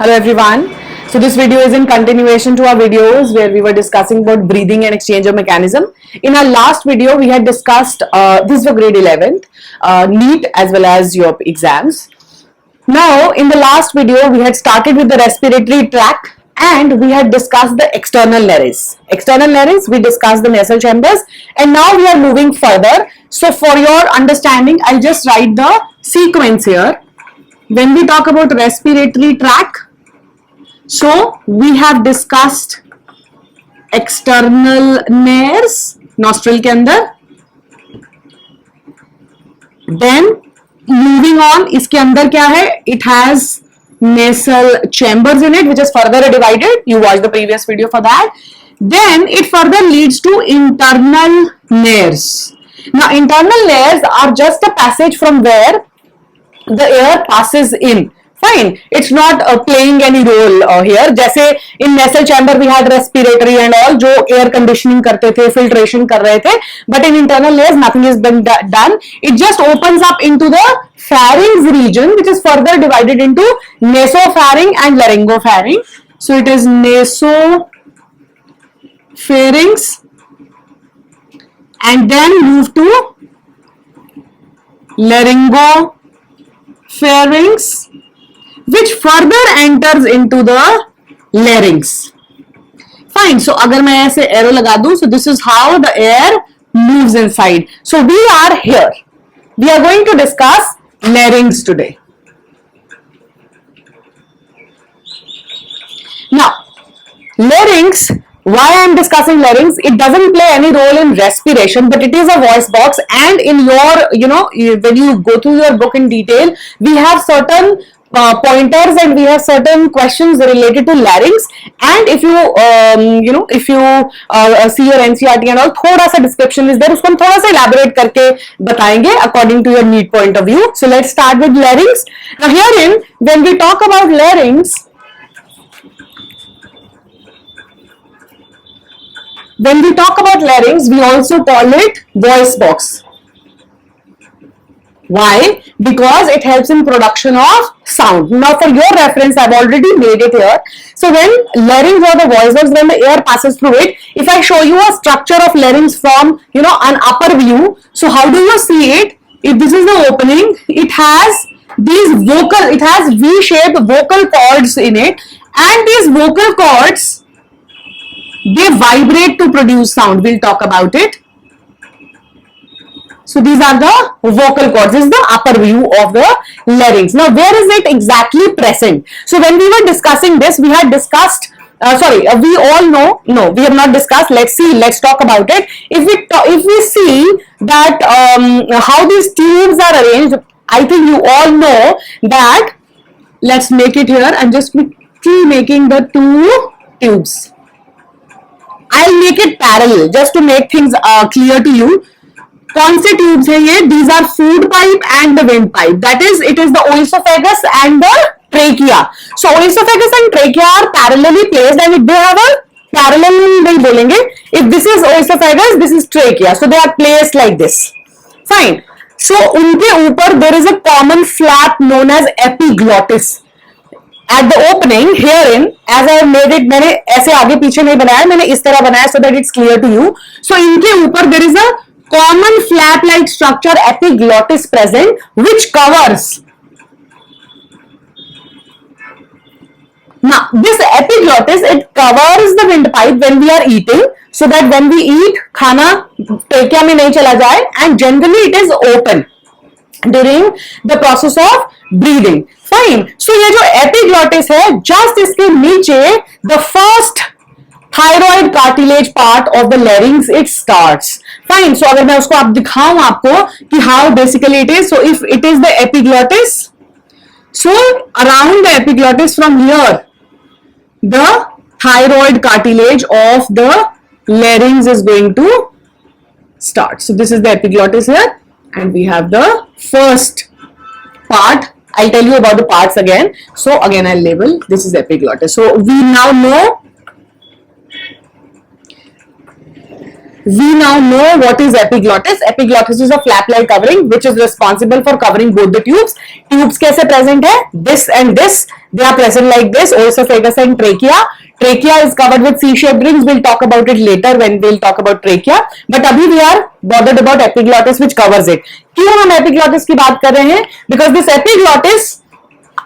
Hello everyone. So this video is in continuation to our videos where we were discussing about breathing and exchanger mechanism. In our last video we had discussed this for grade 11th, NEET as well as your exams. Now in the last video we had started with the respiratory tract and we had discussed the external larynx. External larynx, we discussed the nasal chambers, and now we are moving further. So for your understanding, I'll just write the sequence here. When we talk about respiratory tract, so we have discussed external nares, nostril के अंदर. Then moving on, इसके अंदर क्या है? It has nasal chambers in it, which is further divided. You watched the previous video for that. Then it further leads to internal nares. Now internal nares are just a passage from where the air passes in. Fine, it's not playing any role here. जैसे in nasal chamber we had respiratory and all, जो air conditioning करते थे, filtration कर रहे थे. But in internal layers nothing is been done. It just opens up into the pharynx region, which is further divided into nasopharynx and laryngopharynx. So it is nasopharynx and then move to laryngopharynx, which further enters into the larynx. Fine. So अगर मैं ऐसे arrow लगा दूं, so this is how the air moves inside. So we are here. We are going to discuss larynx today. Now, larynx. Why I am discussing larynx? It doesn't play any role in respiration, but it is a voice box. And in your, when you go through your book in detail, we have certain pointers and we have certain questions related to larynx. And if you see your NCERT and all, थोड़ा सा description is there. उसको हम थोड़ा सा elaborate करके बताएंगे according to your NEET point of view. So let's start with larynx. Now herein, when we talk about larynx, we also call it voice box. Why? Because it helps in production of sound. Now for your reference, I've already made it here. So when larynx or the voice box, when the air passes through it, if I show you a structure of larynx from, an upper view, so how do you see it? If this is the opening, it has V-shaped vocal cords in it, and these vocal cords, they vibrate to produce sound. We'll talk about it. So these are the vocal cords. This is the upper view of the larynx. Now where is it exactly present? So when we were discussing this, we had discussed, we all know, no, we have not discussed. Let's talk about it. If we see that how these tubes are arranged, I think you all know that. Let's make it here. I'm just quickly making the two tubes. I'll make it parallel just to make things clear to you. कौन से tubes हैं ये? These are food pipe and the wind pipe. That is, it is the oesophagus and the trachea. So oesophagus and trachea are parallelly placed, and if they have a parallel नहीं बोलेंगे. If this is oesophagus, this is trachea. So they are placed like this. Fine. So उनके ऊपर there is a common flap known as epiglottis. At the opening herein, as I have made it, मैंने ऐसे आगे पीछे नहीं बनाया, मैंने इस तरह बनाया so that it's clear to you. So इनके ऊपर there is a common flap-like structure epiglottis present, which covers. Now this epiglottis, it covers the windpipe when we are eating, so that when we eat, खाना trachea में नहीं चला जाए, and generally it is open during the process of breathing. Fine. So ये जो epiglottis है, just इसके नीचे the first thyroid cartilage part of the larynx it starts. Fine. So अगर मैं उसको आप दिखाऊं आपको कि how basically it is. So if it is the epiglottis, so around the epiglottis from here, the thyroid cartilage of the larynx is going to start. So this is the epiglottis here, and we have the first part. I'll tell you about the parts again. So again I'll label, this is epiglottis. So we now know what is epiglottis. Epiglottis is a flap-like covering which is responsible for covering both the tubes. Tubes कैसे present है? This and this. They are present like this, oesophagus and trachea. Trachea is covered with C-shaped rings. We'll talk about it later when we'll talk about trachea. But अभी we are bothered about epiglottis which covers it. क्यों हम epiglottis की बात कर रहे हैं? Because this epiglottis,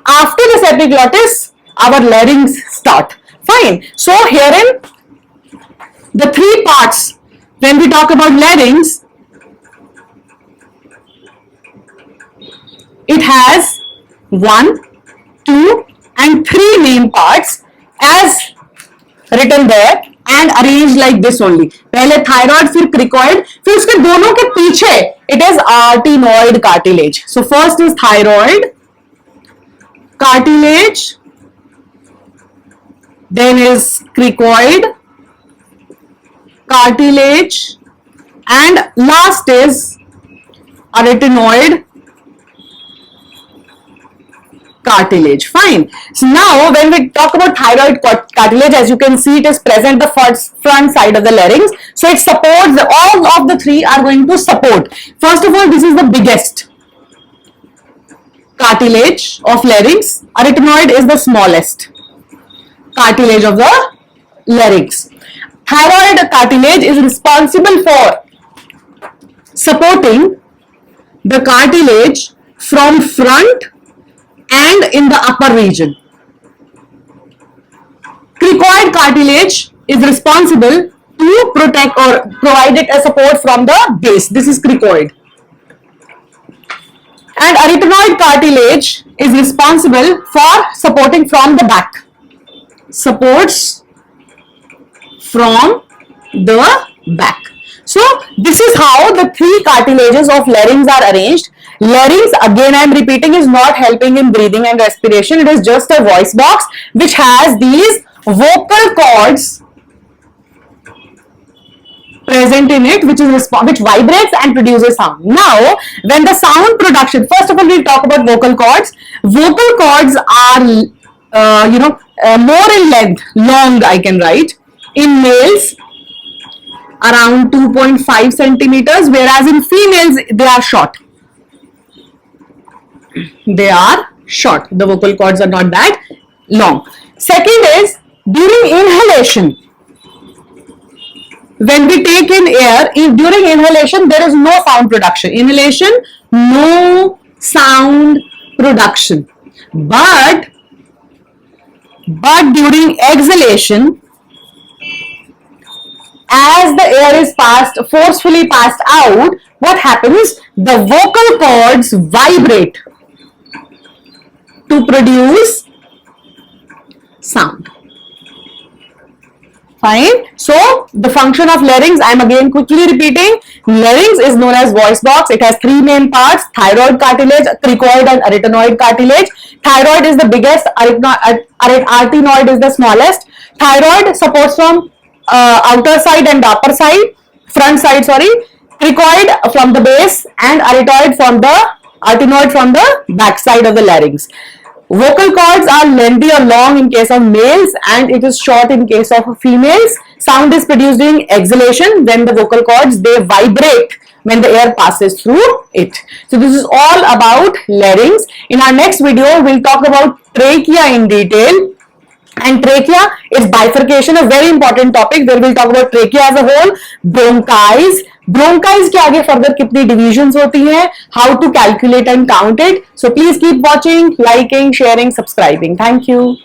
after this epiglottis, our larynx start. Fine. So herein, the three parts, when we talk about larynx, it has 1, 2 and 3 main parts as written there and arranged like this only. पहले thyroid, फिर cricoid, फिर उसके दोनों के पीछे it is arytenoid cartilage. So first is thyroid cartilage, then is cricoid cartilage, and last is arytenoid cartilage. Fine. So now when we talk about thyroid cartilage, as you can see, it is present the front side of the larynx. So it supports, all of the three are going to support. First of all, this is the biggest cartilage of larynx. Arytenoid is the smallest cartilage of the larynx. Thyroid cartilage is responsible for supporting the cartilage from front and in the upper region. Cricoid cartilage is responsible to protect or provide it a support from the base. This is cricoid. And arytenoid cartilage is responsible for supporting from the back. Supports from the back. So this is how the three cartilages of larynx are arranged. Larynx, again I am repeating, is not helping in breathing and respiration. It is just a voice box which has these vocal cords present in it, which vibrates and produces sound. Now, when the sound production, first of all, we'll talk about vocal cords. Vocal cords are, more in length, long I can write. In males, around 2.5 centimeters, whereas in females, they are short. They are short. The vocal cords are not that long. Second is, during inhalation, when we take in air, during inhalation, there is no sound production. Inhalation, no sound production. But during exhalation, as the air is forcefully passed out, what happens? The vocal cords vibrate to produce sound. Fine. So the function of larynx, I am again quickly repeating. Larynx is known as voice box. It has three main parts: thyroid cartilage, cricoid and arytenoid cartilage. Thyroid is the biggest, arytenoid is the smallest. Thyroid supports from outer side and the upper side, front side, sorry. Cricoid from the base and arytenoid from the back side of the larynx. Vocal cords are lengthy or long in case of males and it is short in case of females. Sound is produced during exhalation when the vocal cords, they vibrate when the air passes through it. So this is all about larynx. In our next video, we'll talk about trachea in detail. And trachea is bifurcation, a very important topic. There we'll talk about trachea as a whole, bronchis. Bronchis के आगे further कितनी divisions होती हैं, how to calculate and count it. So please keep watching, liking, sharing, subscribing. Thank you.